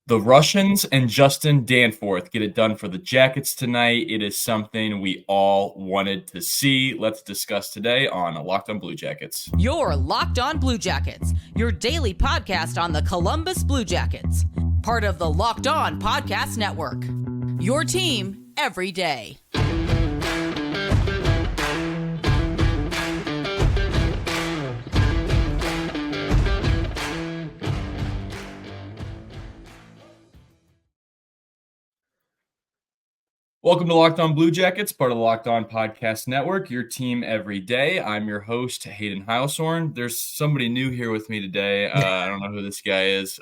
The Russians and Justin Danforth get it done for the Jackets tonight. It is something we all wanted to see. Let's discuss today on Locked On Blue Jackets. You're Locked On Blue Jackets, your daily podcast on the Columbus Blue Jackets, part of the Locked On Podcast Network. Your team every day. Welcome to Locked On Blue Jackets, part of the Locked On Podcast Network, your team every day. I'm your host, Hayden Heilshorn. There's somebody new here with me today. I don't know who this guy is.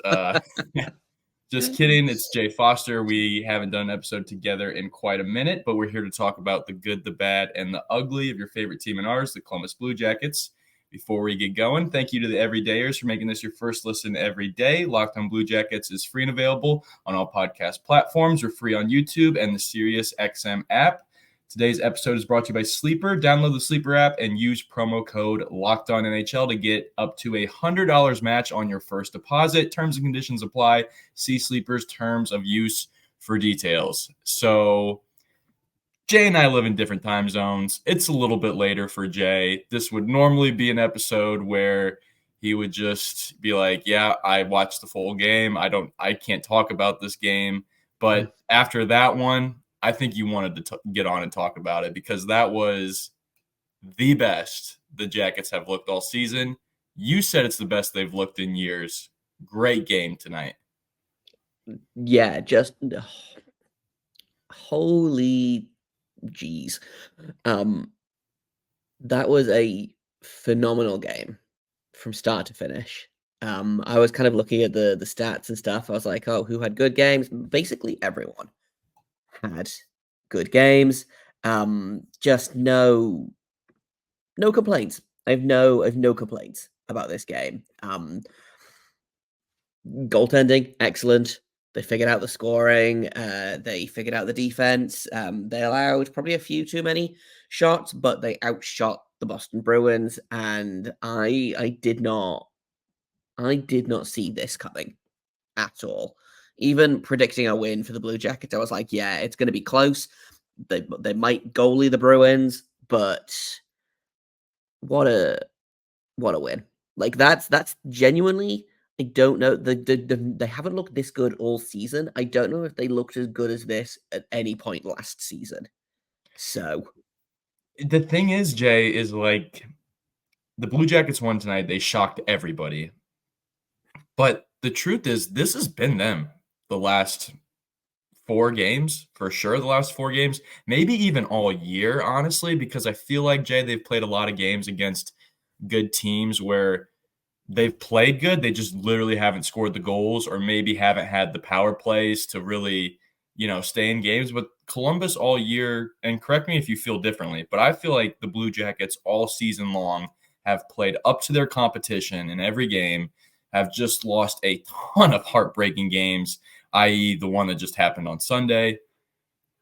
Just kidding. It's Jay Foster. We haven't done an episode together in quite a minute, but we're here to talk about the good, the bad, and the ugly of your favorite team and ours, the Columbus Blue Jackets. Before we get going, thank you to the everydayers for making this your first listen every day. Locked On Blue Jackets is free and available on all podcast platforms. We're free on YouTube and the SiriusXM app. Today's episode is brought to you by Sleeper. Download the Sleeper app and use promo code LOCKEDONNHL to get up to $100 match on your first deposit. Terms and conditions apply. See Sleeper's terms of use for details. So Jay and I live in different time zones. It's a little bit later for Jay. This would normally be an episode where he would just be like, yeah, I watched the full game. I can't talk about this game. But after that one, I think you wanted to get on and talk about it because that was the best the Jackets have looked all season. You said it's the best they've looked in years. Great game tonight. Yeah, just holy jeez. That was a phenomenal game from start to finish. I was kind of looking at the stats and stuff. I was like, oh, who had good games? Basically everyone had good games. Just no complaints. I have no complaints about this game. Goaltending, excellent. They figured out the scoring. They figured out the defense. They allowed probably a few too many shots, but they outshot the Boston Bruins. And I did not see this coming at all. Even predicting a win for the Blue Jackets, I was like, yeah, it's going to be close. They might goalie the Bruins, but what a win! Like that's genuinely. I don't know. They haven't looked this good all season. I don't know if they looked as good as this at any point last season. So the thing is, Jay, is like the Blue Jackets won tonight. They shocked everybody. But the truth is, this has been them the last 4 games, for sure. The last 4 games, maybe even all year, honestly, because I feel like, Jay, they've played a lot of games against good teams where they've played good. They just literally haven't scored the goals or maybe haven't had the power plays to really, stay in games. But Columbus all year, and correct me if you feel differently, but I feel like the Blue Jackets all season long have played up to their competition in every game, have just lost a ton of heartbreaking games, i.e. the one that just happened on Sunday.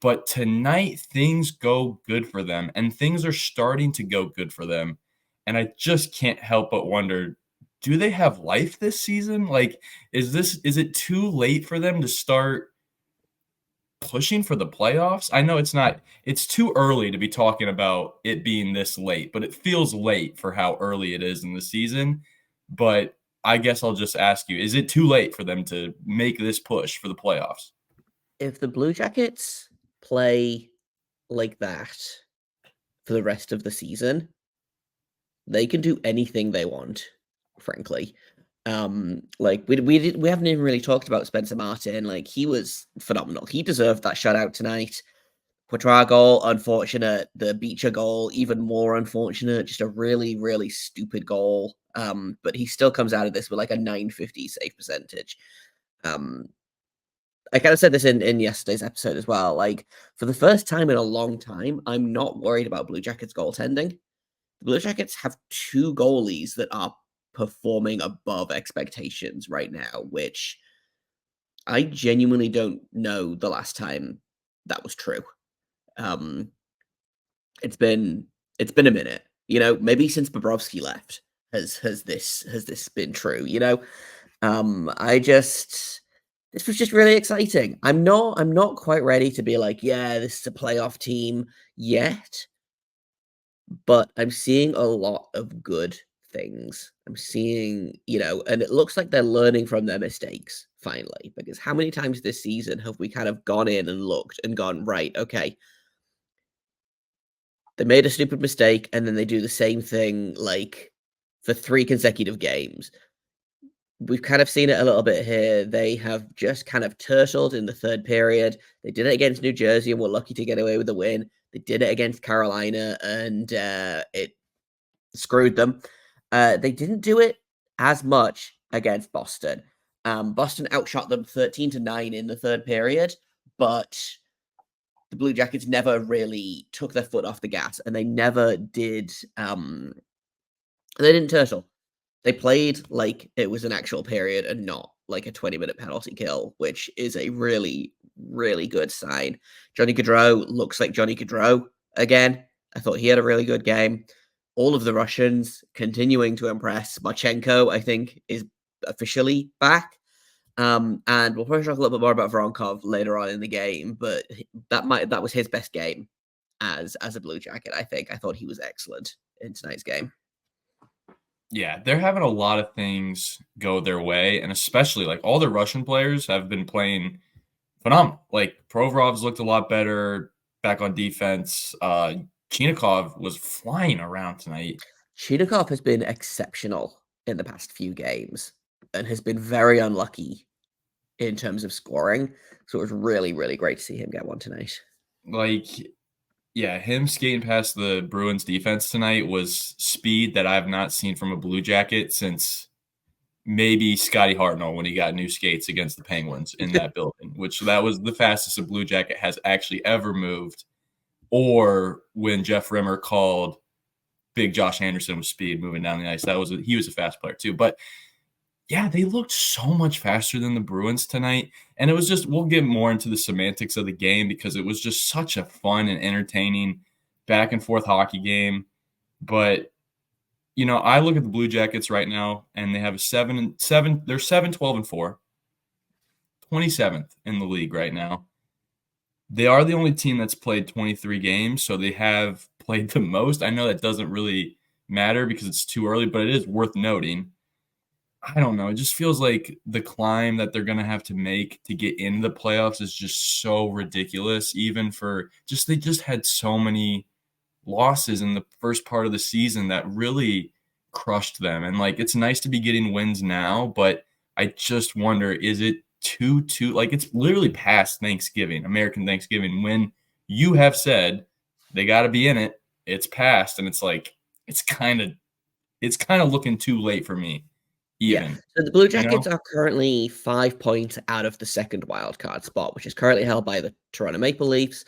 But tonight, things go good for them, and things are starting to go good for them. And I just can't help but wonder, do they have life this season? Like, is it too late for them to start pushing for the playoffs? I know it's too early to be talking about it being this late, but it feels late for how early it is in the season. But I guess I'll just ask you, is it too late for them to make this push for the playoffs? if the Blue Jackets play like that for the rest of the season, they can do anything they want, frankly. Like we haven't even really talked about Spencer Martin. Like, he was phenomenal. He deserved that shutout tonight. Poitras goal, unfortunate. The Beecher goal, even more unfortunate. Just a really, really stupid goal. But he still comes out of this with like a 950 save percentage. I kind of said this in yesterday's episode as well. Like, for the first time in a long time, I'm not worried about Blue Jackets goaltending. The Blue Jackets have 2 goalies that are performing above expectations right now, which I genuinely don't know the last time that was true. It's been a minute, maybe since Bobrovsky left has this been true, I just this was just really exciting. I'm not quite ready to be like, yeah, this is a playoff team yet, but I'm seeing a lot of good things. I'm seeing, and it looks like they're learning from their mistakes finally, because how many times this season have we kind of gone in and looked and gone, right, okay, they made a stupid mistake and then they do the same thing like for 3 consecutive games. We've kind of seen it a little bit here. They have just kind of turtled in the third period. They did it against New Jersey and were lucky to get away with the win. They did it against Carolina and it screwed them. They didn't do it as much against Boston. Boston outshot them 13-9 in the third period, but the Blue Jackets never really took their foot off the gas, and they never did. They didn't turtle. They played like it was an actual period and not like a 20-minute penalty kill, which is a really, really good sign. Johnny Gaudreau looks like Johnny Gaudreau again. I thought he had a really good game. All of the Russians continuing to impress. Marchenko, I think, is officially back. And we'll probably talk a little bit more about Voronkov later on in the game, but that was his best game as a Blue Jacket, I think. I thought he was excellent in tonight's game. Yeah, they're having a lot of things go their way, and especially like all the Russian players have been playing phenomenal. Like Provorov's looked a lot better back on defense. Chinakhov was flying around tonight. Chinakhov has been exceptional in the past few games and has been very unlucky in terms of scoring. So it was really, really great to see him get one tonight. Like, yeah, him skating past the Bruins defense tonight was speed that I've not seen from a Blue Jacket since maybe Scotty Hartnell when he got new skates against the Penguins in that building, which that was the fastest a Blue Jacket has actually ever moved. Or when Jeff Rimmer called big Josh Anderson with speed moving down the ice. He was a fast player too. But yeah, they looked so much faster than the Bruins tonight. And it was just, we'll get more into the semantics of the game because it was just such a fun and entertaining back and forth hockey game. But, I look at the Blue Jackets right now and they have a 7-7. They're 7-12-4, 27th in the league right now. They are the only team that's played 23 games, so they have played the most. I know that doesn't really matter because it's too early, but it is worth noting. I don't know. It just feels like the climb that they're going to have to make to get into the playoffs is just so ridiculous. Even for they just had so many losses in the first part of the season that really crushed them. And it's nice to be getting wins now, but I just wonder, is it too like it's literally past Thanksgiving, American Thanksgiving, when you have said they got to be in it. It's past, and it's kind of looking too late for me. Even. Yeah. So the Blue Jackets are currently 5 points out of the second wildcard spot, which is currently held by the Toronto Maple Leafs.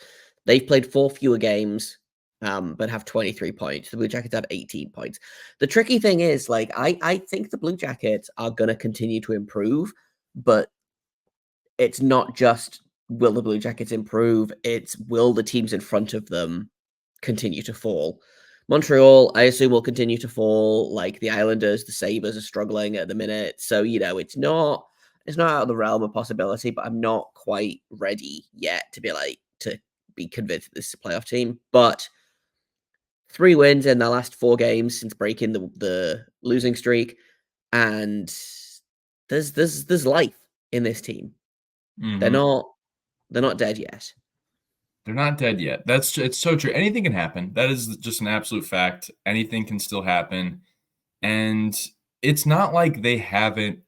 They've played 4 fewer games, but have 23 points. The Blue Jackets have 18 points. The tricky thing is, I think the Blue Jackets are going to continue to improve, but it's not just will the Blue Jackets improve, it's will the teams in front of them continue to fall. Montreal, I assume, will continue to fall. Like the Islanders, the Sabres are struggling at the minute. So, it's not out of the realm of possibility, but I'm not quite ready yet to be convinced that this is a playoff team. But 3 wins in their last 4 games since breaking the losing streak. And there's life in this team. Mm-hmm. They're not dead yet. They're not dead yet. It's so true. Anything can happen. That is just an absolute fact. Anything can still happen. And it's not like they haven't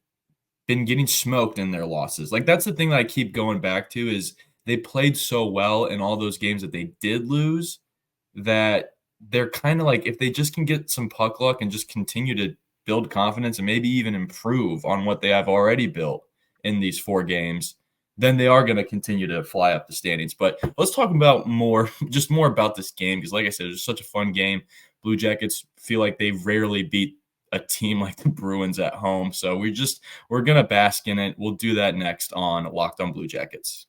been getting smoked in their losses. That's the thing that I keep going back to is they played so well in all those games that they did lose that they're kind of if they just can get some puck luck and just continue to build confidence and maybe even improve on what they have already built in these 4 games, then they are going to continue to fly up the standings. But let's talk about more about this game because, like I said, it's such a fun game. Blue Jackets feel like they rarely beat a team like the Bruins at home. So we're going to bask in it. We'll do that next on Locked On Blue Jackets.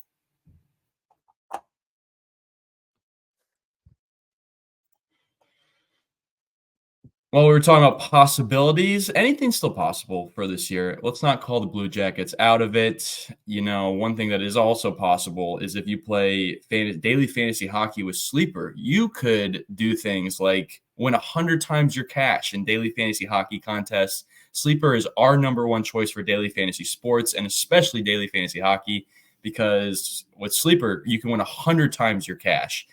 Well, we were talking about possibilities. Anything's still possible for this year. Let's not call the Blue Jackets out of it. One thing that is also possible is if you play daily fantasy hockey with Sleeper, you could do things like win 100 times your cash in daily fantasy hockey contests. Sleeper is our number one choice for daily fantasy sports and especially daily fantasy hockey because with Sleeper, you can win 100 times your cash.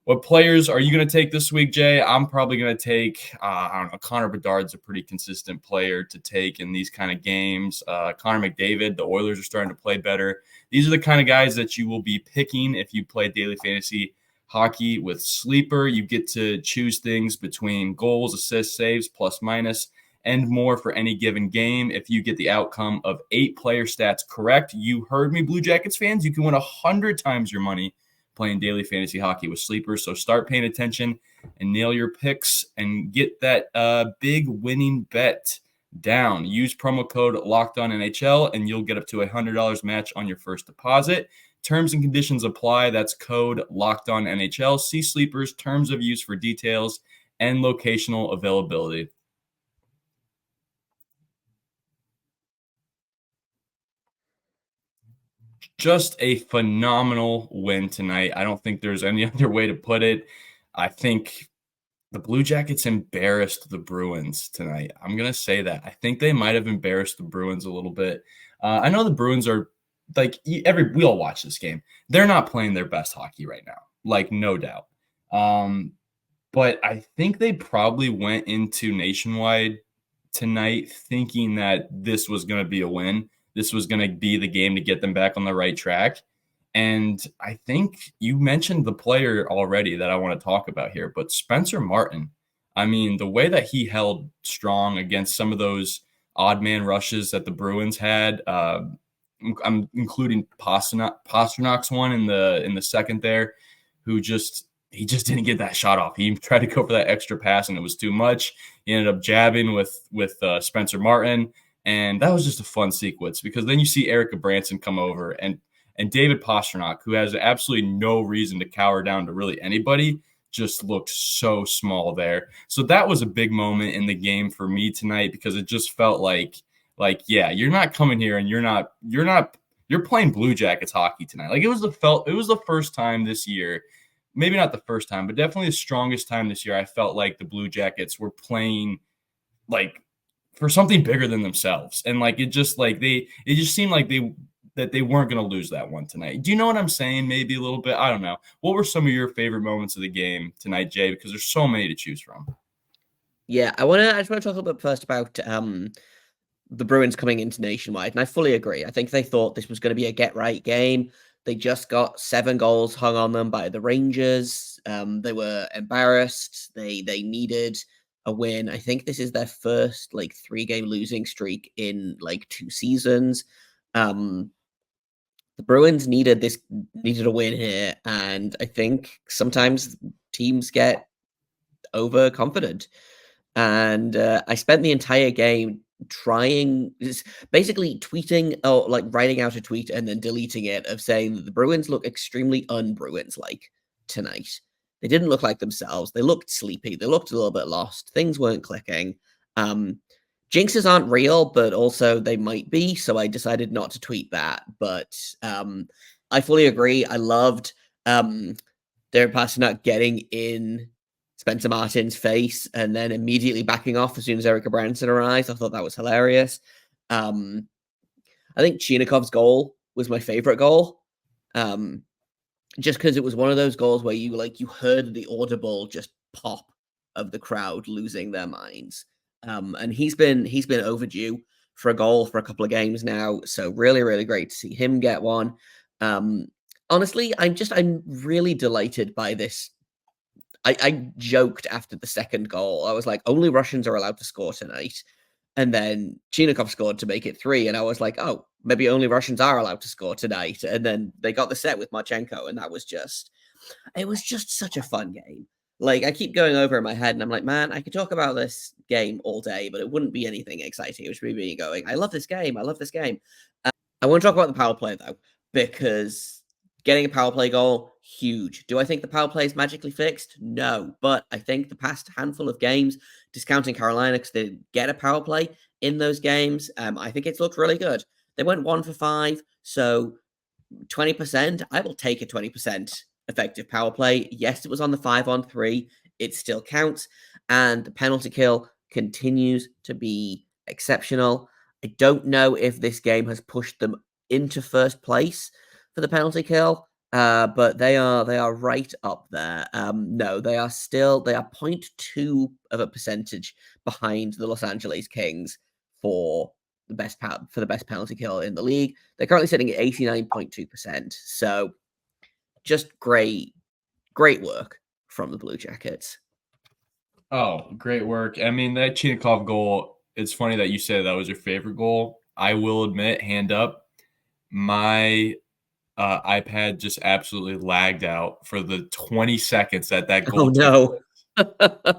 What players are you going to take this week, Jay? I'm probably going to take, I don't know, Connor Bedard's a pretty consistent player to take in these kind of games. Connor McDavid, the Oilers are starting to play better. These are the kind of guys that you will be picking if you play daily fantasy hockey with Sleeper. You get to choose things between goals, assists, saves, plus minus, and more for any given game. If you get the outcome of 8 player stats correct, you heard me, Blue Jackets fans, you can win 100 times your money playing daily fantasy hockey with Sleepers. So start paying attention and nail your picks and get that big winning bet down. Use promo code LOCKEDONNHL and you'll get up to $100 match on your first deposit. Terms and conditions apply. That's code LOCKEDONNHL. See Sleepers terms of use for details and locational availability. Just a phenomenal win tonight. I don't think there's any other way to put it. I think the Blue Jackets embarrassed the Bruins tonight. I'm going to say that. I think they might have embarrassed the Bruins a little bit. I know the Bruins are like we all watch this game. They're not playing their best hockey right now, like no doubt. But I think they probably went into Nationwide tonight thinking that this was going to be a win. This was going to be the game to get them back on the right track. And I think you mentioned the player already that I want to talk about here, but Spencer Martin. I mean, the way that he held strong against some of those odd man rushes that the Bruins had, I'm including Pasternak's one in the second there, who he just didn't get that shot off. He tried to go for that extra pass and it was too much. He ended up jabbing with Spencer Martin. And that was just a fun sequence because then you see Erica Branson come over and David Pastrnak, who has absolutely no reason to cower down to really anybody, just looked so small there. So that was a big moment in the game for me tonight because it just felt like yeah, you're not coming here and you're playing Blue Jackets hockey tonight. Like it was the first time this year, maybe not the first time, but definitely the strongest time this year I felt like the Blue Jackets were playing like for something bigger than themselves. And like it just seemed like they weren't going to lose that one tonight. Do you know what I'm saying? Maybe a little bit. I don't know. What were some of your favorite moments of the game tonight, Jay? Because there's so many to choose from. Yeah, I just want to talk a little bit first about the Bruins coming into Nationwide, and I fully agree. I think they thought this was going to be a get-right game. They just got 7 goals hung on them by the Rangers. They were embarrassed. They needed a win. I think this is their first 3-game losing streak in 2 seasons. The Bruins needed a win here, and I think sometimes teams get overconfident. And I spent the entire game basically tweeting or writing out a tweet and then deleting it of saying that the Bruins look extremely un-Bruins like tonight. They didn't look like themselves. They looked sleepy. They looked a little bit lost. Things weren't clicking. Jinxes aren't real, but also they might be. So I decided not to tweet that. But I fully agree. I loved Darren Pastrnak getting in Spencer Martin's face and then immediately backing off as soon as Erica Branson arrived. I thought that was hilarious. I think Chinakhov's goal was my favorite goal. Just because it was one of those goals where you heard the audible just pop of the crowd losing their minds. And he's been overdue for a goal for a couple of games now. So really, really great to see him get one. Honestly, I'm really delighted by this. I joked after the second goal. I was like, only Russians are allowed to score tonight. And then Chinakhov scored to make it 3. And I was like, oh, maybe only Russians are allowed to score tonight. And then they got the set with Marchenko. And it was just such a fun game. I keep going over in my head and I'm like, man, I could talk about this game all day, but it wouldn't be anything exciting. It would be me going, I love this game. I love this game. I want to talk about the power play though, because getting a power play goal, huge. Do I think the power play is magically fixed? No, but I think the past handful of games, discounting Carolina because they didn't get a power play in those games. I think it's looked really good. They went 1 for 5, so 20%. I will take a 20% effective power play. Yes, it was on the 5-on-3. It still counts, and the penalty kill continues to be exceptional. I don't know if this game has pushed them into first place for the penalty kill, but they are right up there. No, they are 0.2 of a percentage behind the Los Angeles Kings for the best penalty kill in the league. They're currently sitting at 89.2%. So just great work from the Blue Jackets. Oh, great work. I mean, that Chinakhov goal, it's funny that you said that was your favorite goal. I will admit, hand up, my iPad just absolutely lagged out for the 20 seconds that goal took place.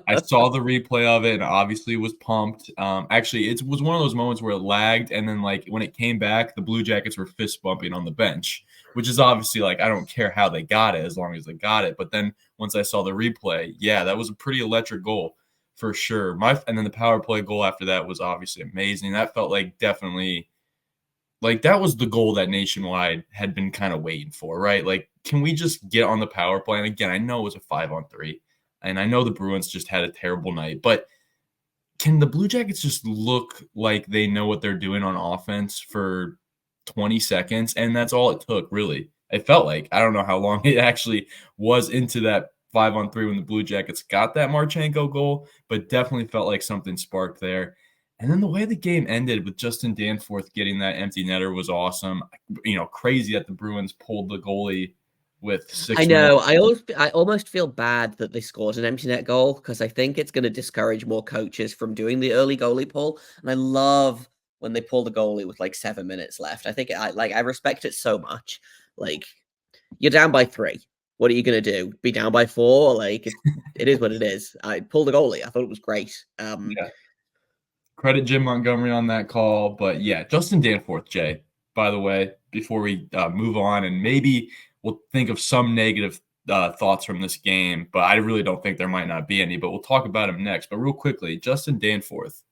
I saw the replay of it and obviously was pumped. Actually, it was one of those moments where it lagged, and then like when it came back, the Blue Jackets were fist bumping on the bench, which is obviously like I don't care how they got it as long as they got it. But then once I saw the replay, yeah, that was a pretty electric goal for sure. And then the power play goal after that was obviously amazing. That felt like definitely like that was the goal that Nationwide had been kind of waiting for, right? Like, can we just get on the power play? And again, I know it was a 5-on-3. And I know the Bruins just had a terrible night, but can the Blue Jackets just look like they know what they're doing on offense for 20 seconds? And that's all it took, really. It felt like. I don't know how long it actually was into that 5-on-3 when the Blue Jackets got that Marchenko goal, but definitely felt like something sparked there. And then the way the game ended with Justin Danforth getting that empty netter was awesome. Crazy that the Bruins pulled the goalie with 6 I know. minutes. I almost feel bad that they scored an empty net goal because I think it's going to discourage more coaches from doing the early goalie pull. And I love when they pull the goalie with like 7 minutes left. I think I respect it so much. Like, you're down by 3. What are you going to do? Be down by 4? Like, it is what it is. I pulled the goalie. I thought it was great. Yeah. Credit Jim Montgomery on that call. But yeah, Justin Danforth, Jay, by the way, before we move on, and maybe we'll think of some negative thoughts from this game, but I really don't think there might not be any, but we'll talk about him next. But real quickly, Justin Danforth,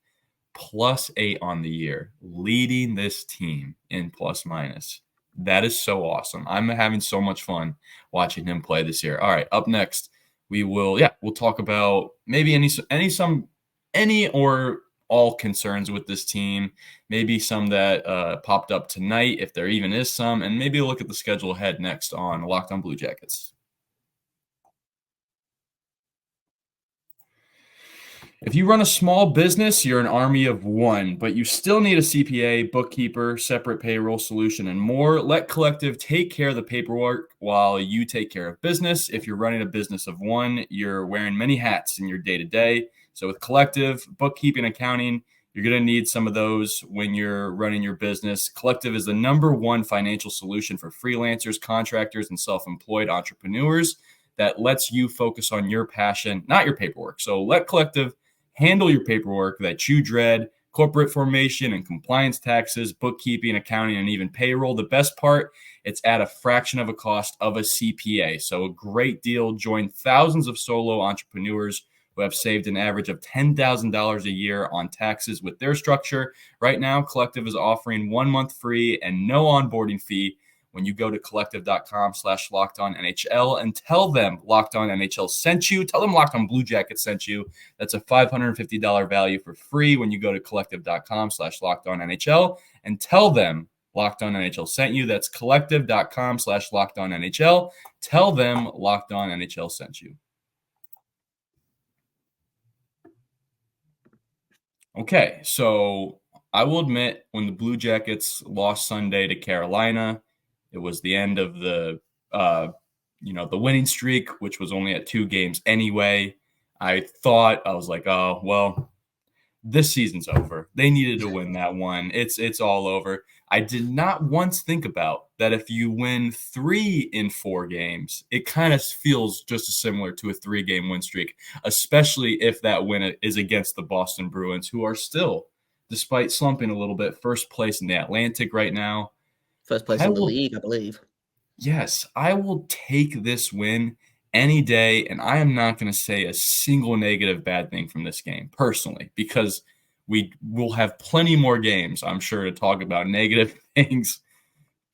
+8 on the year, leading this team in plus minus. That is so awesome. I'm having so much fun watching him play this year. All right, up next, we'll talk about maybe any or all concerns with this team, maybe some that popped up tonight, if there even is some, and maybe look at the schedule ahead next on Locked On Blue Jackets. If you run a small business, you're an army of one, but you still need a CPA, bookkeeper, separate payroll solution, and more. Let Collective take care of the paperwork while you take care of business. If you're running a business of one, you're wearing many hats in your day-to-day. So with Collective, bookkeeping, accounting, you're going to need some of those when you're running your business. Collective is the #1 financial solution for freelancers, contractors, and self-employed entrepreneurs that lets you focus on your passion, not your paperwork. So let Collective handle your paperwork that you dread, corporate formation and compliance, taxes, bookkeeping, accounting, and even payroll. The best part, it's at a fraction of a cost of a CPA. So a great deal. Join thousands of solo entrepreneurs who have saved an average of $10,000 a year on taxes with their structure. Right now, Collective is offering 1 month free and no onboarding fee when you go to collective.com/LockedOnNHL and tell them Locked On NHL sent you. Tell them Locked On Blue Jackets sent you. That's a $550 value for free when you go to collective.com/LockedOnNHL and tell them Locked On NHL sent you. That's collective.com/LockedOnNHL. Tell them Locked On NHL sent you. Okay, so I will admit when the Blue Jackets lost Sunday to Carolina, it was the end of the winning streak, which was only at 2 games anyway. I was like, oh, well, this season's over. They needed to win that one. It's all over. I did not once think about that if you win 3 in 4 games, it kind of feels just as similar to a 3-game win streak, especially if that win is against the Boston Bruins, who are still, despite slumping a little bit, first place in the Atlantic right now. First place in the league, I believe. Yes, I will take this win any day, and I am not going to say a single negative bad thing from this game personally, because we will have plenty more games, I'm sure, to talk about negative things.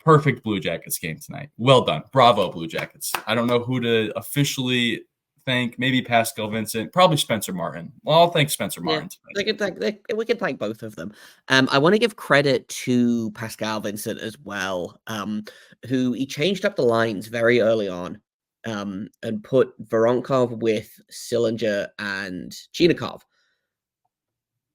Perfect Blue Jackets game tonight. Well done. Bravo, Blue Jackets. I don't know who to officially thank. Maybe Pascal Vincent. Probably Spencer Martin. Well, I'll thank Spencer Martin tonight. We can thank both of them. I want to give credit to Pascal Vincent as well, who he changed up the lines very early on, and put Voronkov with Sillinger and Chinakhov.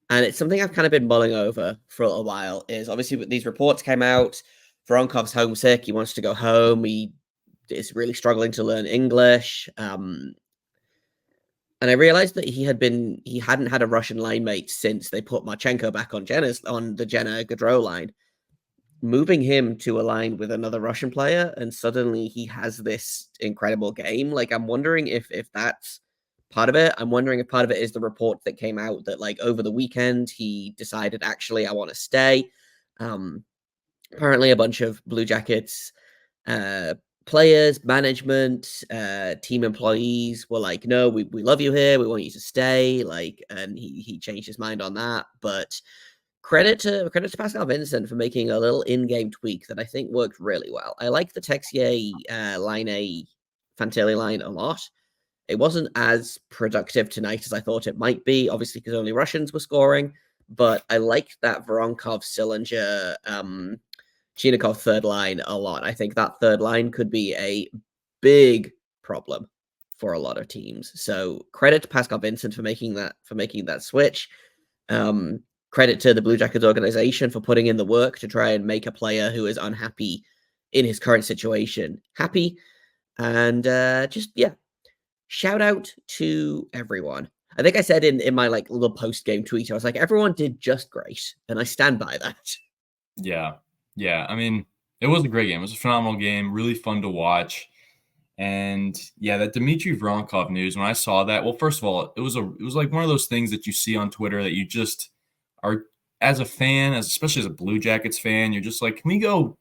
And it's something I've kind of been mulling over for a while. Is obviously these reports came out. Voronkov's homesick. He wants to go home. He is really struggling to learn English. And I realized that he hadn't had a Russian line mate since they put Marchenko back on the Jenna Gaudreau line. Moving him to a line with another Russian player, and suddenly he has this incredible game. Like, I'm wondering if that's part of it. I'm wondering if part of it is the report that came out that, like, over the weekend he decided, actually, I want to stay. Apparently a bunch of Blue Jackets players, management, team employees were like, no, we love you here. We want you to stay. Like, and he changed his mind on that. But credit to Pascal Vincent for making a little in-game tweak that I think worked really well. I like the Texier line A Fantilli line a lot. It wasn't as productive tonight as I thought it might be, obviously because only Russians were scoring. But I liked that Voronkov, Sillinger, Chinakhov third line a lot. I think that third line could be a big problem for a lot of teams. So credit to Pascal Vincent for making that switch. Credit to the Blue Jackets organization for putting in the work to try and make a player who is unhappy in his current situation happy. And shout out to everyone. I think I said in my like little post-game tweet, I was like, everyone did just great. And I stand by that. Yeah, I mean, it was a great game. It was a phenomenal game, really fun to watch. And yeah, that Dmitri Voronkov news, when I saw that, well, first of all, it was like one of those things that you see on Twitter that you just are, as a fan, especially as a Blue Jackets fan, you're just like, can we go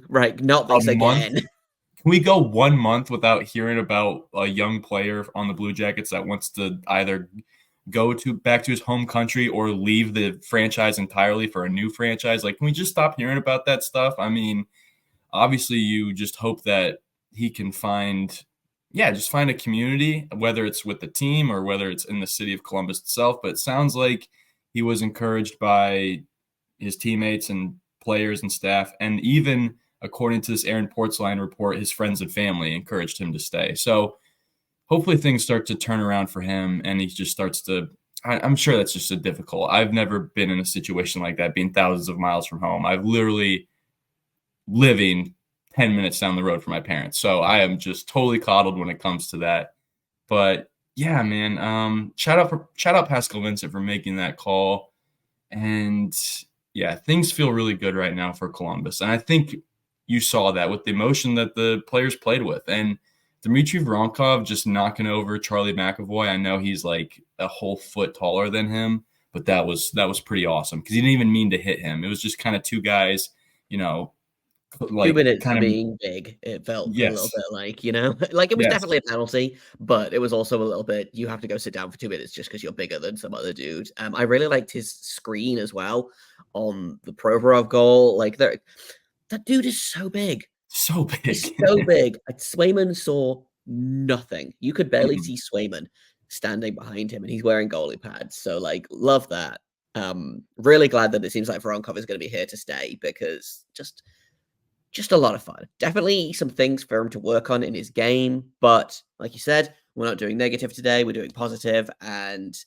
not this again? Can we go 1 month without hearing about a young player on the Blue Jackets that wants to either go back to his home country or leave the franchise entirely for a new franchise? Like, can we just stop hearing about that stuff? I mean, obviously you just hope that he can find a community, whether it's with the team or whether it's in the city of Columbus itself. But it sounds like he was encouraged by his teammates and players and staff, and even according to this Aaron Portzline report, his friends and family encouraged him to stay. So hopefully things start to turn around for him, and he just starts to – I'm sure that's just difficult. I've never been in a situation like that, being thousands of miles from home. I've literally living 10 minutes down the road from my parents. So I am just totally coddled when it comes to that. But, yeah, man, shout out Pascal Vincent for making that call. And, yeah, things feel really good right now for Columbus. And I think you saw that with the emotion that the players played with. And Dmitri Voronkov just knocking over Charlie McAvoy. I know he's like a whole foot taller than him, but that was pretty awesome because he didn't even mean to hit him. It was just kind of two guys, like 2 minutes kind of being big. It felt a little bit like, like it was definitely a penalty, but it was also a little bit, you have to go sit down for 2 minutes just because you're bigger than some other dude. I really liked his screen as well on the Provorov goal. Like that dude is so big. So big. He's so big. Swayman saw nothing. You could barely see Swayman standing behind him, and he's wearing goalie pads. So, like, love that. Really glad that it seems like Voronkov is going to be here to stay because just a lot of fun. Definitely some things for him to work on in his game. But like you said, we're not doing negative today. We're doing positive. And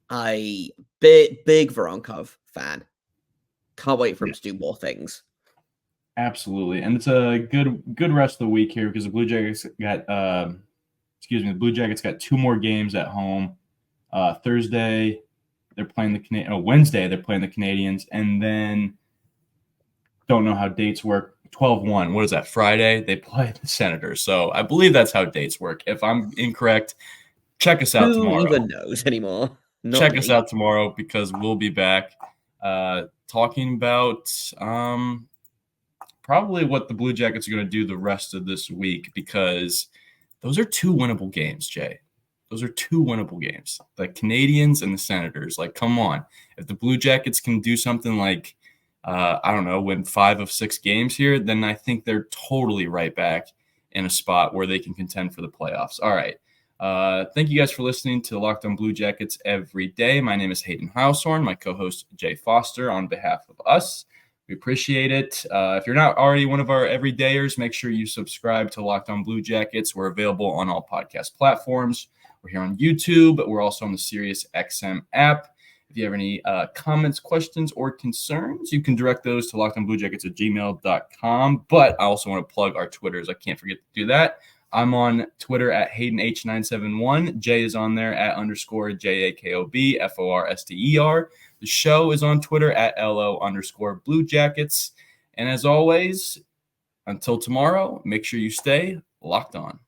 big Voronkov fan. Can't wait for him to do more things. Absolutely. And it's a good rest of the week here because the Blue Jackets got 2 more games at home. Thursday, they're playing Wednesday, they're playing the Canadians. And then, don't know how dates work, 12-1. What is that, Friday? They play the Senators. So I believe that's how dates work. If I'm incorrect, check us out tomorrow. Who even knows anymore? Check us out tomorrow because we'll be back talking about probably what the Blue Jackets are going to do the rest of this week because those are 2 winnable games, Jay. Those are 2 winnable games. The Canadiens and the Senators. Like, come on. If the Blue Jackets can do something like, I don't know, win 5 of 6 games here, then I think they're totally right back in a spot where they can contend for the playoffs. All right. Thank you guys for listening to the Locked On Blue Jackets every day. My name is Hayden Heilshorn, my co-host Jay Foster on behalf of us. We appreciate it. If you're not already one of our everydayers, make sure you subscribe to Locked On Blue Jackets. We're available on all podcast platforms. We're here on YouTube, but we're also on the SiriusXM app. If you have any comments, questions, or concerns, you can direct those to lockedonbluejackets@gmail.com. But I also want to plug our Twitters. I can't forget to do that. I'm on Twitter at HaydenH971. Jay is on there at _JAKOBFORSTER. The show is on Twitter at LO_Blue Jackets. And as always, until tomorrow, make sure you stay locked on.